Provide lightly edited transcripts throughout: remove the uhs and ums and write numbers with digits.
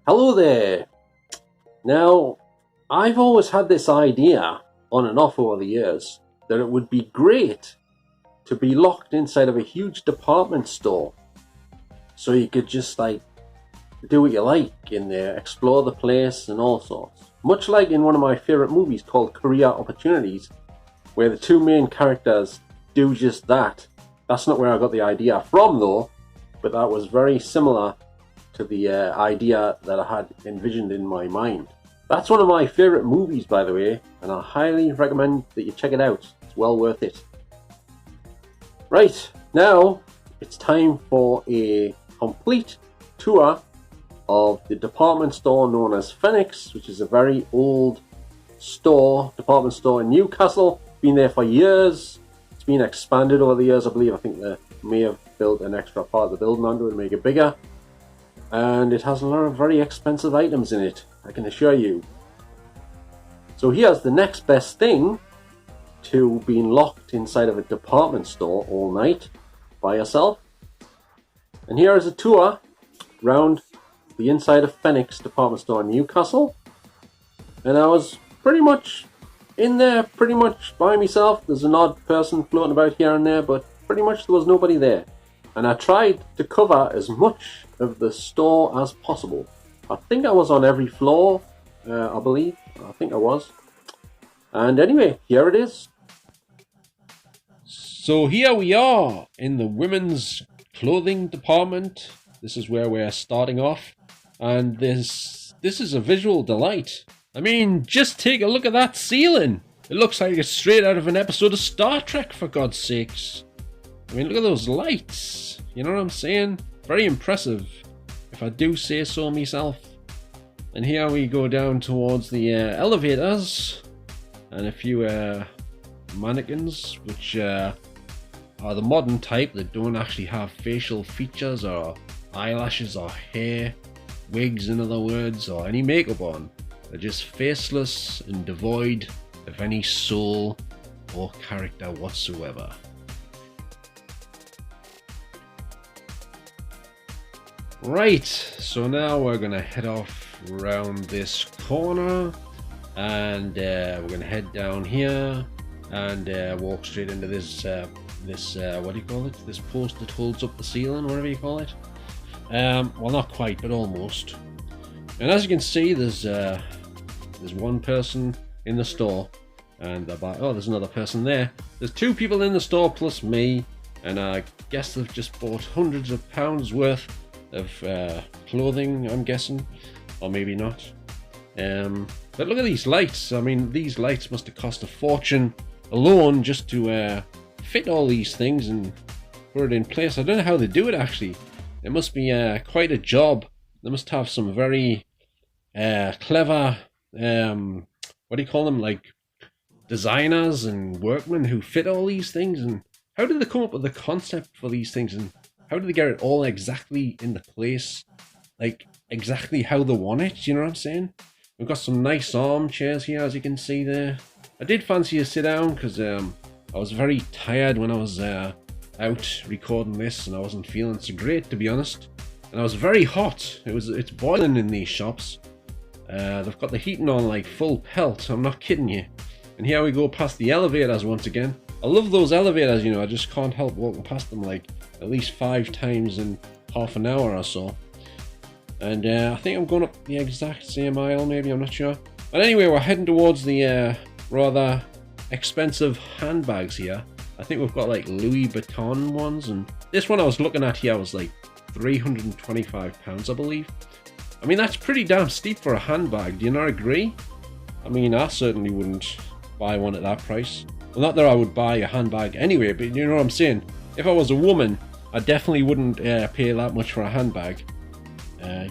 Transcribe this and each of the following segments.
Hello there. Now, I've always had this idea on and off over the years that it would be great to be locked inside of a huge department store so you could just do what you like in there, explore the place and all sorts. Much like in one of my favorite movies called Career Opportunities, where the two main characters do just that. That's not where I got the idea from though, but that was very similar to the idea that I had envisioned in my mind. That's one of my favorite movies, by the way, and I highly recommend that you check it out. It's well worth it. Right, now it's time for a complete tour of the department store known as Fenwick'S, which is a very old department store in Newcastle. Been there for years. It's been expanded over the years, I believe. I think they may have built an extra part of the building onto it to make it bigger. And it has a lot of very expensive items in it, I can assure you. So here's the next best thing to being locked inside of a department store all night by yourself. And here is a tour around the inside of Fenwick'S department store in Newcastle. And I was pretty much in there, pretty much by myself. There's an odd person floating about here and there, but pretty much there was nobody there. And I tried to cover as much of the store as possible. I think I was on every floor, I believe. I think I was. And anyway, here it is. So here we are in the women's clothing department. This is where we're starting off. And this is a visual delight. I mean, just take a look at that ceiling. It looks like it's straight out of an episode of Star Trek, for God's sakes. I mean, look at those lights. You know what I'm saying? Very impressive, if I do say so myself. And here we go down towards the elevators. And a few mannequins, which are the modern type that don't actually have facial features or eyelashes or hair, wigs in other words, or any makeup on. They're just faceless and devoid of any soul or character whatsoever. Right, so now we're gonna head off around this corner, and we're gonna head down here and walk straight into this what do you call it? This post that holds up the ceiling, whatever you call it. Well, not quite, but almost. And as you can see, there's one person in the store, and there's another person there. There's two people in the store plus me, and I guess they've just bought hundreds of pounds worth of clothing, I'm guessing, or maybe not. But look at these lights. I mean, these lights must have cost a fortune alone just to fit all these things and put it in place. I don't know how they do it actually. It must be quite a job. They must have some very clever, what do you call them, like designers and workmen who fit all these things. And how did they come up with the concept for these things, and how do they get it all exactly in the place, like exactly how they want it? You know what I'm saying? We've got some nice armchairs here, as you can see there. I did fancy a sit down because I was very tired when I was out recording this, and I wasn't feeling so great, to be honest. And I was very hot. It's boiling in these shops. They've got the heating on like full pelt. I'm not kidding you. And here we go past the elevators once again. I love those elevators, you know. I just can't help walking past them like at least 5 times in half an hour or so. And I think I'm going up the exact same aisle, maybe, I'm not sure. But anyway, we're heading towards the rather expensive handbags here. I think we've got like Louis Vuitton ones, and this one I was looking at here was like £325, I believe. I mean, that's pretty damn steep for a handbag, do you not agree? I mean, I certainly wouldn't buy one at that price. Well, not that I would buy a handbag anyway, but you know what I'm saying? If I was a woman, I definitely wouldn't pay that much for a handbag.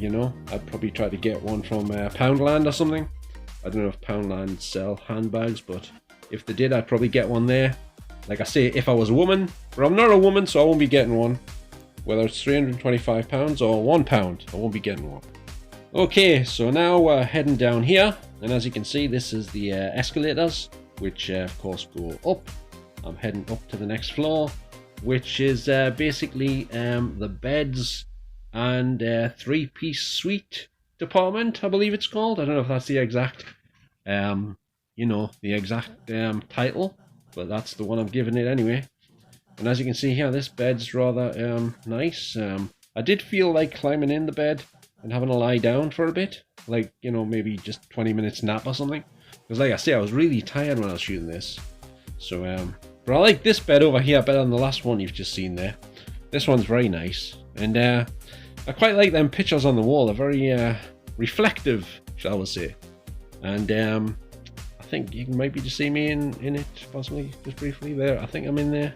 You know, I'd probably try to get one from Poundland or something. I don't know if Poundland sell handbags, but if they did, I'd probably get one there. Like I say, if I was a woman, but I'm not a woman, so I won't be getting one. Whether it's £325 or £1, I won't be getting one. Okay, so now we're heading down here, and as you can see, this is the escalators, which of course go up. I'm heading up to the next floor, which is basically the beds and 3-piece suite department, I believe it's called. I don't know if that's the exact, title, but that's the one I'm giving it anyway. And as you can see here, this bed's rather nice. I did feel like climbing in the bed and having to lie down for a bit, like, maybe just 20 minutes nap or something. Because like I say, I was really tired when I was shooting this. So, but I like this bed over here better than the last one you've just seen there. This one's very nice. And I quite like them pictures on the wall. They're very reflective, shall we say. And I think you can maybe just see me in it, possibly, just briefly there. I think I'm in there.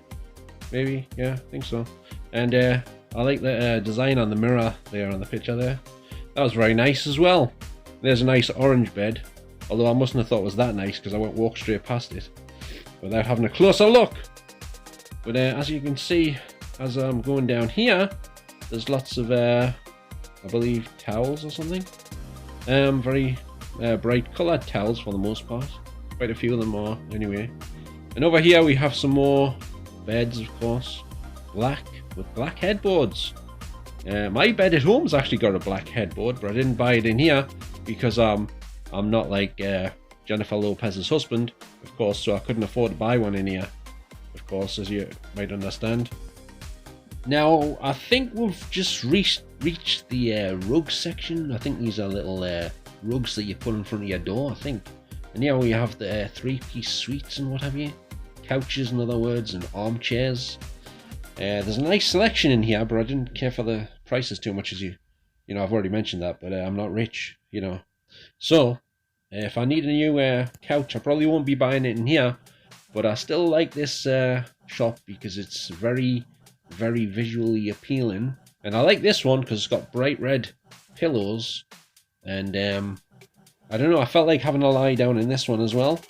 Maybe, yeah, I think so. And I like the design on the mirror there on the picture there. That was very nice as well. There's a nice orange bed. Although I mustn't have thought it was that nice because I went walk straight past it without having a closer look. But as you can see, as I'm going down here, there's lots of, I believe, towels or something. Very bright coloured towels for the most part. Quite a few of them are, anyway. And over here we have some more beds, of course. Black, with black headboards. My bed at home's actually got a black headboard, but I didn't buy it in here because I'm not like Jennifer Lopez's husband, of course, so I couldn't afford to buy one in here, of course, as you might understand. Now, I think we've just reached the rug section. I think these are little rugs that you put in front of your door, I think. And here we have the three-piece suites and what have you. Couches, in other words, and armchairs. There's a nice selection in here, but I didn't care for the prices too much, as I've already mentioned that, but I'm not rich, So, if I need a new couch, I probably won't be buying it in here, but I still like this shop because it's very, very visually appealing. And I like this one because it's got bright red pillows, and I don't know, I felt like having to lie down in this one as well,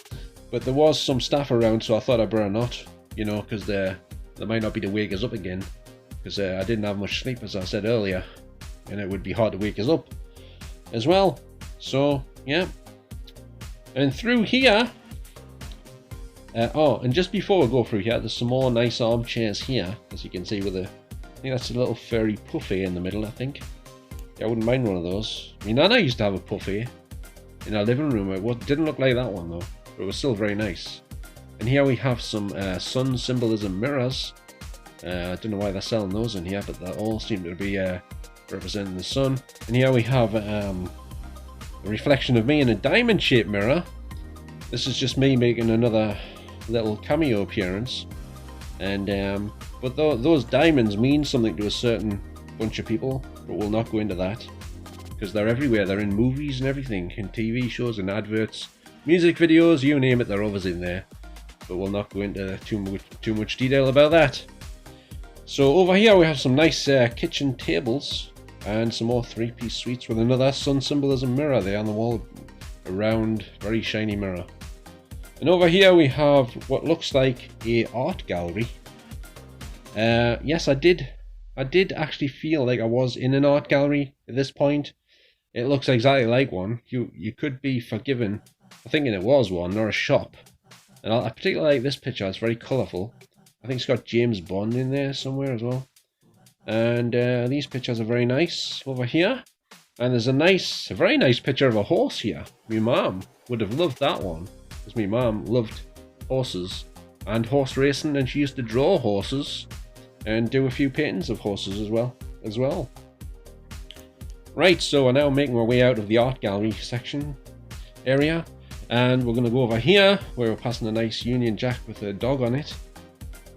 but there was some staff around, so I thought I'd better not, because they might not be to wake us up again, because I didn't have much sleep, as I said earlier, and it would be hard to wake us up as well. So yeah, and through here, and just before we go through here, there's some more nice armchairs here, as you can see, with I think that's a little furry puffy in the middle, I think. Yeah, I wouldn't mind one of those. I mean, Nana used to have a puffy in our living room. It didn't look like that one though, but it was still very nice. And here we have some sun symbolism mirrors. I don't know why they're selling those in here, but they all seem to be representing the sun. And here we have a reflection of me in a diamond-shaped mirror. This is just me making another little cameo appearance. And but those diamonds mean something to a certain bunch of people, but we'll not go into that because they're everywhere. They're in movies and everything, in TV shows and adverts, music videos, you name it, they're always in there. But we'll not go into too much detail about that. So over here we have some nice kitchen tables and some more three-piece suites with another sun symbolism mirror there on the wall, a round, very shiny mirror. And over here we have what looks like a art gallery. Yes, I did actually feel like I was in an art gallery at this point. It looks exactly like one. You could be forgiven for thinking it was one, or a shop. And I particularly like this picture. It's very colourful. I think it's got James Bond in there somewhere as well. And these pictures are very nice over here. And there's a very nice picture of a horse here. My mum would have loved that one, because my mum loved horses and horse racing, and she used to draw horses and do a few paintings of horses as well. Right, so we're now making our way out of the art gallery section area, and we're going to go over here where we're passing a nice Union Jack with a dog on it.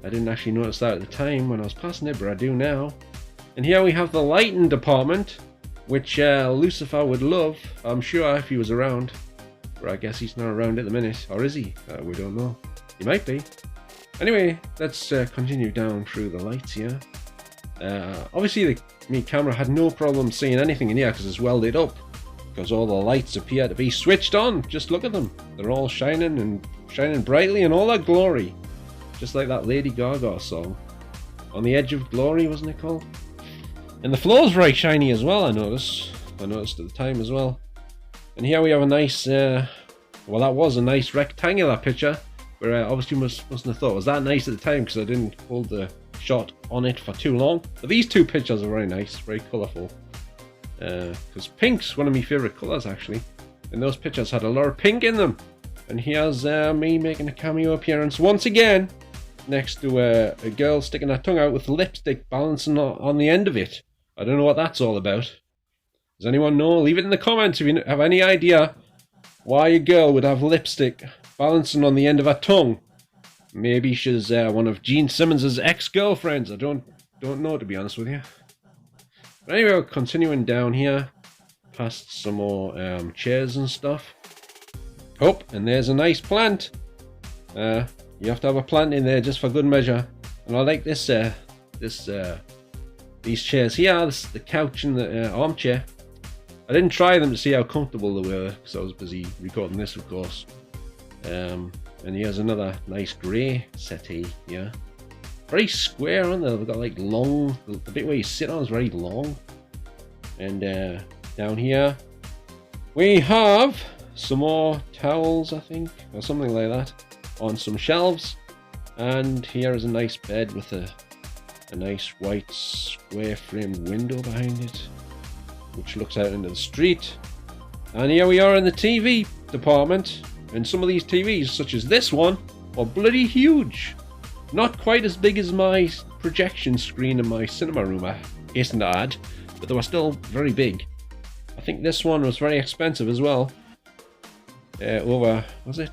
I didn't actually notice that at the time when I was passing it, but I do now. And here we have the lighting department, which Lucifer would love, I'm sure, if he was around. But I guess he's not around at the minute, or is he? We don't know. He might be. Anyway, let's continue down through the lights here. Obviously, my camera had no problem seeing anything in here because it's well lit up. Because all the lights appear to be switched on. Just look at them. They're all shining and shining brightly in all their glory. Just like that Lady Gaga song. On the Edge of Glory, wasn't it called? And the floor's very shiny as well, I noticed. I noticed at the time as well. And here we have a nice, well, that was a nice rectangular picture. Where I obviously mustn't have thought it was that nice at the time because I didn't hold the shot on it for too long. But these two pictures are very nice, very colourful. because pink's one of my favourite colours actually, and those pictures had a lot of pink in them. And here's me making a cameo appearance once again, next to a girl sticking her tongue out with lipstick balancing on the end of it. I don't know what that's all about. Does anyone know? Leave it in the comments if you have any idea why a girl would have lipstick balancing on the end of her tongue. Maybe she's one of Gene Simmons' ex-girlfriends. I don't know, to be honest with you. But anyway, we're continuing down here, past some more chairs and stuff. Oh, and there's a nice plant. You have to have a plant in there just for good measure. And I like this these chairs here, the couch and the armchair. I didn't try them to see how comfortable they were because I was busy recording this, of course. And here's another nice grey settee here. Very square, aren't they? They've got like long, the bit where you sit on is very long. And down here we have some more towels, I think, or something like that, on some shelves. And here is a nice bed with a nice white square framed window behind it, which looks out into the street. And here we are in the TV department, and some of these TVs, such as this one, are bloody huge. Not quite as big as my projection screen in my cinema room, I hasten to add, but they were still very big. I think this one was very expensive as well. Over, was it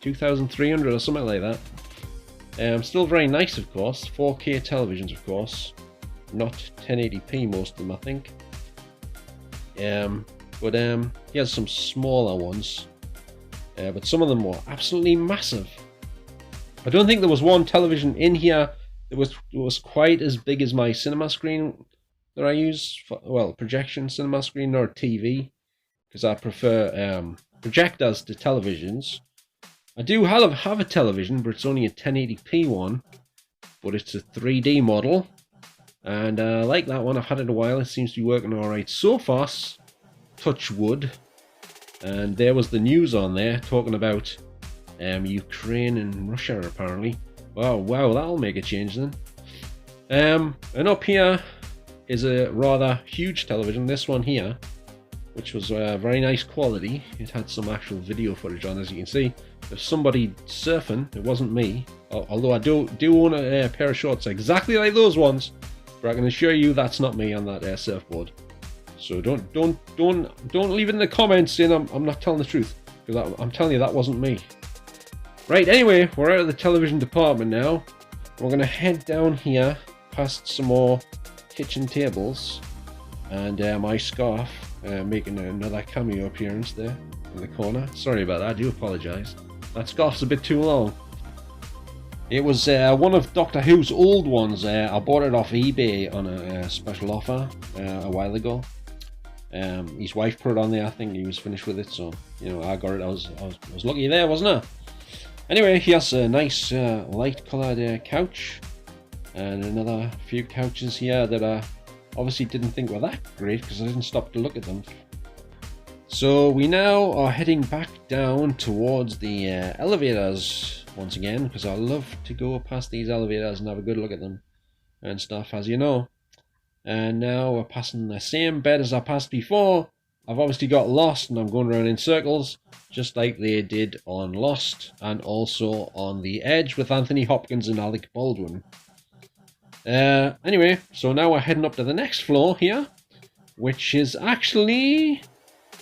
2,300 or something like that. Still very nice, of course. 4K televisions, of course. Not 1080p, most of them, I think. But here's some smaller ones. But some of them were absolutely massive. I don't think there was one television in here that was quite as big as my cinema screen that I use for, well, projection cinema screen or TV, because I prefer projectors to televisions. I do have a television, but it's only a 1080p one, but it's a 3D model, and I like that one. I've had it a while. It seems to be working alright so far, touch wood. And there was the news on there talking about Ukraine and Russia, apparently. Wow, that'll make a change then. And up here is a rather huge television, this one here, which was very nice quality. It had some actual video footage on, as you can see. There's somebody surfing. It wasn't me, although I do own a pair of shorts exactly like those ones, but I can assure you that's not me on that surfboard. So don't leave it in the comments saying I'm not telling the truth, because I'm telling you that wasn't me. Right, anyway, we're out of the television department now. We're going to head down here past some more kitchen tables, and my scarf making another cameo appearance there in the corner. Sorry about that, I do apologise. That scarf's a bit too long. It was one of Doctor Who's old ones. I bought it off eBay on a special offer a while ago. His wife put it on there. I think he was finished with it, so you know, I got it. I was lucky there, wasn't I? Anyway, here's a nice light coloured couch, and another few couches here that I obviously didn't think were that great because I didn't stop to look at them. So we now are heading back down towards the elevators once again, because I love to go past these elevators and have a good look at them and stuff, as you know. And now we're passing the same bed as I passed before. I've obviously got lost and I'm going around in circles, just like they did on Lost and also on The Edge with Anthony Hopkins and Alec Baldwin. Anyway, so now we're heading up to the next floor here, which is actually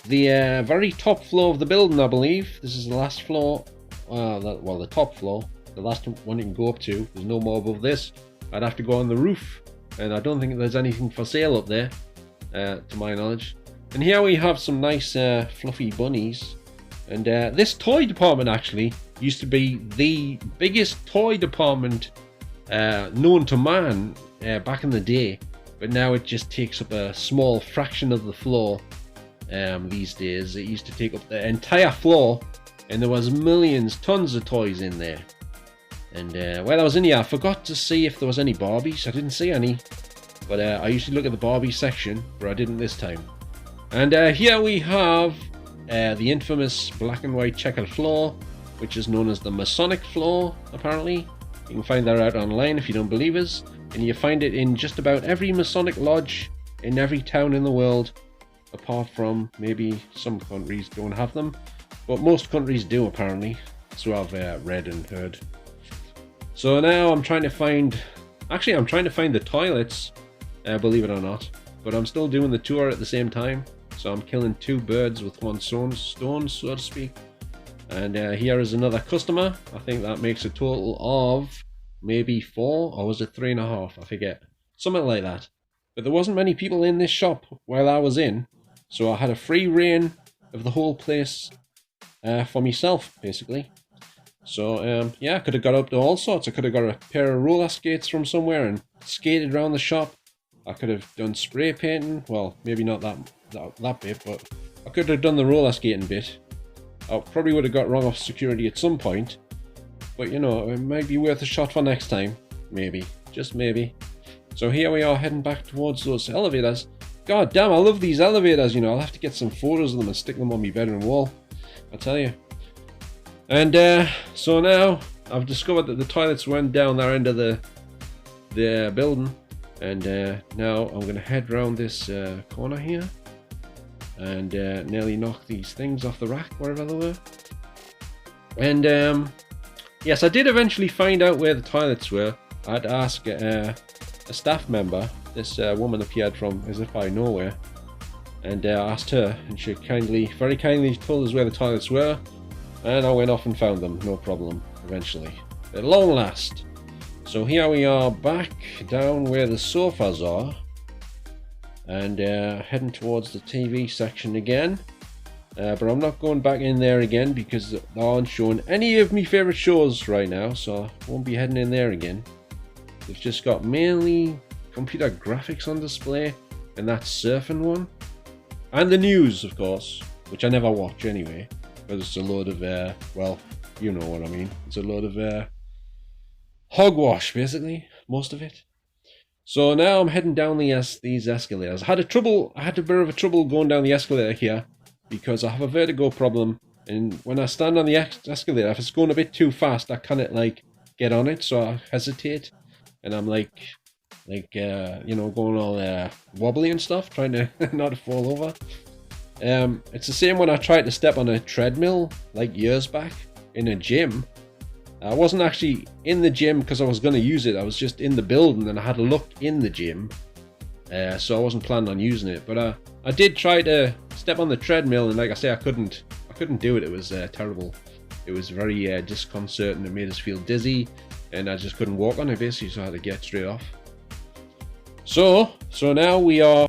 the very top floor of the building, I believe. This is the last floor, the top floor, the last one you can go up to. There's no more above this. I'd have to go on the roof, and I don't think there's anything for sale up there, to my knowledge. And here we have some nice fluffy bunnies. And this toy department actually used to be the biggest toy department known to man back in the day, but now it just takes up a small fraction of the floor these days. It used to take up the entire floor, and there was tons of toys in there. And while I was in here, I forgot to see if there was any Barbies. I didn't see any, but I usually look at the Barbie section, but I didn't this time. And here we have the infamous black and white checkered floor, which is known as the Masonic floor, apparently. You can find that out online if you don't believe us, and you find it in just about every Masonic lodge in every town in the world, apart from maybe some countries don't have them, but most countries do apparently, so I've read and heard. So now I'm trying to find the toilets, believe it or not, but I'm still doing the tour at the same time, so I'm killing two birds with one stone, so to speak. And here is another customer. I think that makes a total of maybe 4, or was it 3.5? I forget. Something like that. But there wasn't many people in this shop while I was in, so I had a free reign of the whole place for myself, basically. So, yeah, I could have got up to all sorts. I could have got a pair of roller skates from somewhere and skated around the shop. I could have done spray painting. Well, maybe not that bit, but I could have done the roller skating bit. I probably would have got wrong off security at some point. But, you know, it might be worth a shot for next time. Maybe. Just maybe. So here we are heading back towards those elevators. God damn, I love these elevators, you know. I'll have to get some photos of them and stick them on my bedroom wall. I tell you. And so now I've discovered that the toilets went down that end of the building. And now I'm going to head round this corner here. And nearly knock these things off the rack, wherever they were. And yes, I did eventually find out where the toilets were. I'd ask a staff member. This woman appeared from as if by nowhere. And I asked her, and she very kindly told us where the toilets were. And I went off and found them, no problem, eventually. At long last. So here we are back down where the sofas are. And heading towards the TV section again. But I'm not going back in there again because they aren't showing any of my favourite shows right now. So I won't be heading in there again. They've just got mainly computer graphics on display. And that surfing one. And the news, of course. Which I never watch anyway. Because it's a load of, well, you know what I mean. It's a load of hogwash, basically. Most of it. So now I'm heading down these escalators. I had a bit of a trouble going down the escalator here. Because I have a vertigo problem. And when I stand on the escalator, if it's going a bit too fast, I can't, like, get on it. So I hesitate. And I'm like, you know, going all wobbly and stuff. Trying to not fall over. It's the same when I tried to step on a treadmill, like years back, in a gym. I wasn't actually in the gym because I was going to use it. I was just in the building and I had a look in the gym. So I wasn't planning on using it. But I did try to step on the treadmill and like I say, I couldn't do it. It was terrible. It was very disconcerting. It made us feel dizzy and I just couldn't walk on it basically, so I had to get straight off. So now we are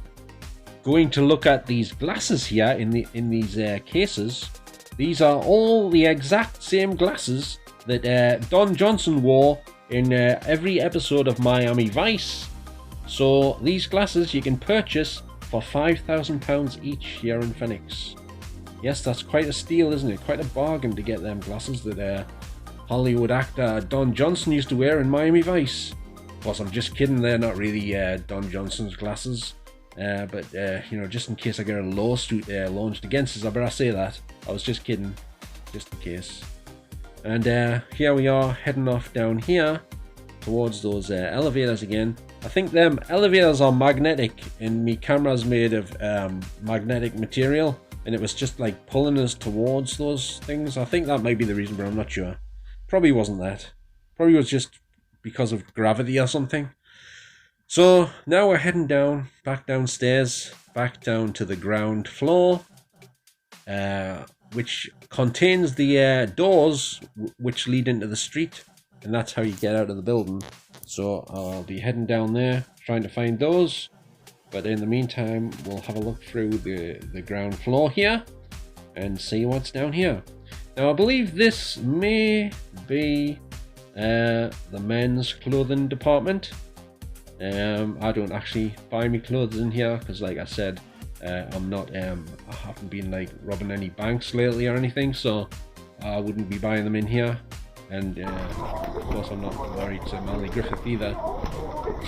going to look at these glasses here in these cases. These are all the exact same glasses that Don Johnson wore in every episode of Miami Vice. So these glasses you can purchase for £5,000 each here in Fenwick'S. Yes, that's quite a steal, isn't it? Quite a bargain to get them glasses that Hollywood actor Don Johnson used to wear in Miami Vice. Of course, I'm just kidding. They're not really Don Johnson's glasses. But you know, just in case I get a lawsuit launched against us, I better say that. I was just kidding, just in case. And here we are heading off down here towards those elevators again. I think them elevators are magnetic and my camera's made of magnetic material, and it was just like pulling us towards those things. I think that might be the reason, but I'm not sure. Probably wasn't that. Probably was just because of gravity or something. So now we're heading down, back downstairs, back down to the ground floor, which contains the doors which lead into the street, and that's how you get out of the building. So I'll be heading down there, trying to find those, but in the meantime, we'll have a look through the ground floor here, and see what's down here. Now I believe this may be the men's clothing department. I don't actually buy my clothes in here because, like I said, I'm not. I haven't been like robbing any banks lately or anything, so I wouldn't be buying them in here. And of course, I'm not married to Manly Griffith either.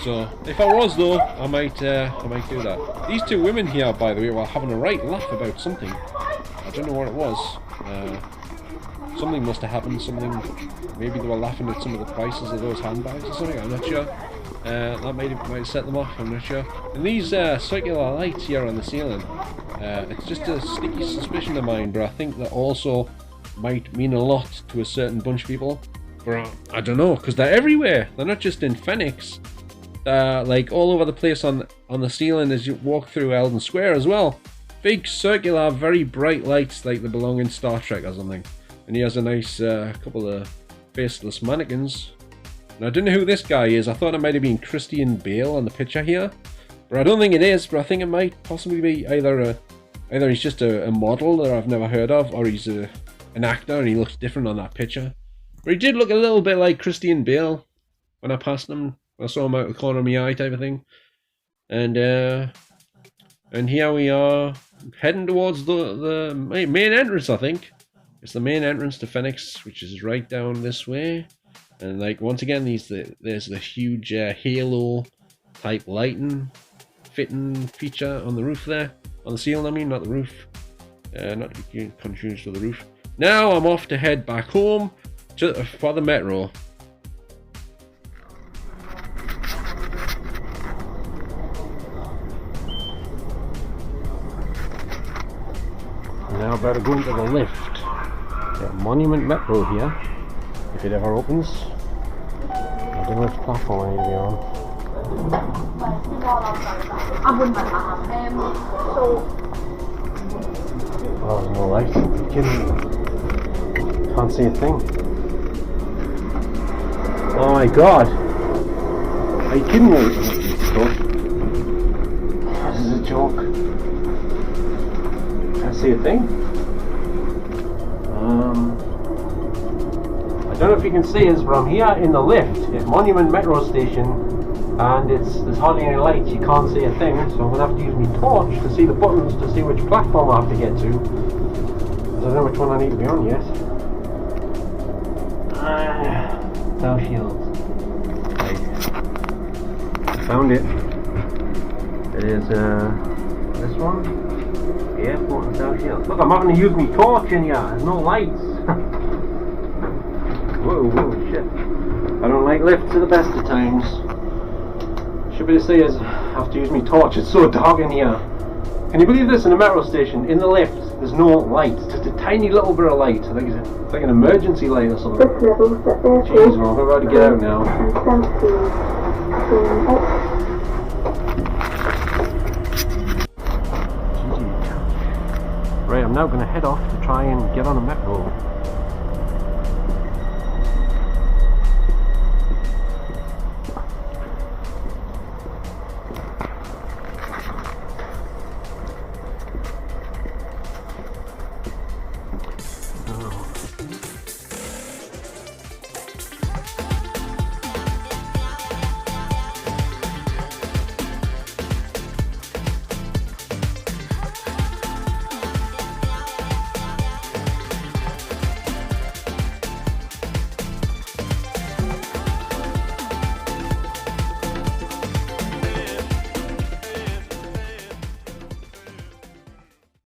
So if I was though, I might do that. These two women here, by the way, were having a right laugh about something. I don't know what it was. Something must have happened. Maybe they were laughing at some of the prices of those handbags or something. I'm not sure. That might set them off, I'm not sure. And these circular lights here on the ceiling, it's just a sneaky suspicion of mine, but I think that also might mean a lot to a certain bunch of people. But I don't know, because they're everywhere. They're not just in Fenwick's. They're like all over the place on the ceiling as you walk through Eldon Square as well. Big circular, very bright lights like they belong in Star Trek or something. And he has a nice couple of faceless mannequins. And I don't know who this guy is. I thought it might have been Christian Bale on the picture here, but I don't think it is. But I think it might possibly be either he's just a model that I've never heard of, or he's an actor and he looks different on that picture. But he did look a little bit like Christian Bale when I passed him. I saw him out the corner of my eye, type of thing. And here we are heading towards the main entrance. I think it's the main entrance to Fenwick'S, which is right down this way. And like once again, there's the huge halo type lighting fitting feature on the roof there, on the ceiling. I mean, not the roof, not to be confused with the roof. Now I'm off to head back home for the metro. Now about to go into the lift at Monument Metro here, if it ever opens. I don't know which platform I need to be on. Oh, there's no light. Are you kidding me? Can't see a thing. Oh my god! Are you kidding me? This is a joke. Can't see a thing. I don't know if you can see us, but I'm here in the lift at Monument Metro Station, and there's hardly any lights. You can't see a thing, so I'm gonna have to use my torch to see the buttons to see which platform I have to get to. I don't know which one I need to be on yet. South Shields. Right. Found it. It is this one. The airport in South Shields. Look, I'm having to use my torch in here. There's no lights. Whoa, shit. I don't like lifts at the best of times. Should be to say is I have to use my torch. It's so dark in here. Can you believe this? In a metro station, in the lift, there's no lights. Just a tiny little bit of light. I think it's like an emergency light or something. Jeez, we're about to get out now. Right, I'm now going to head off to try and get on a metro.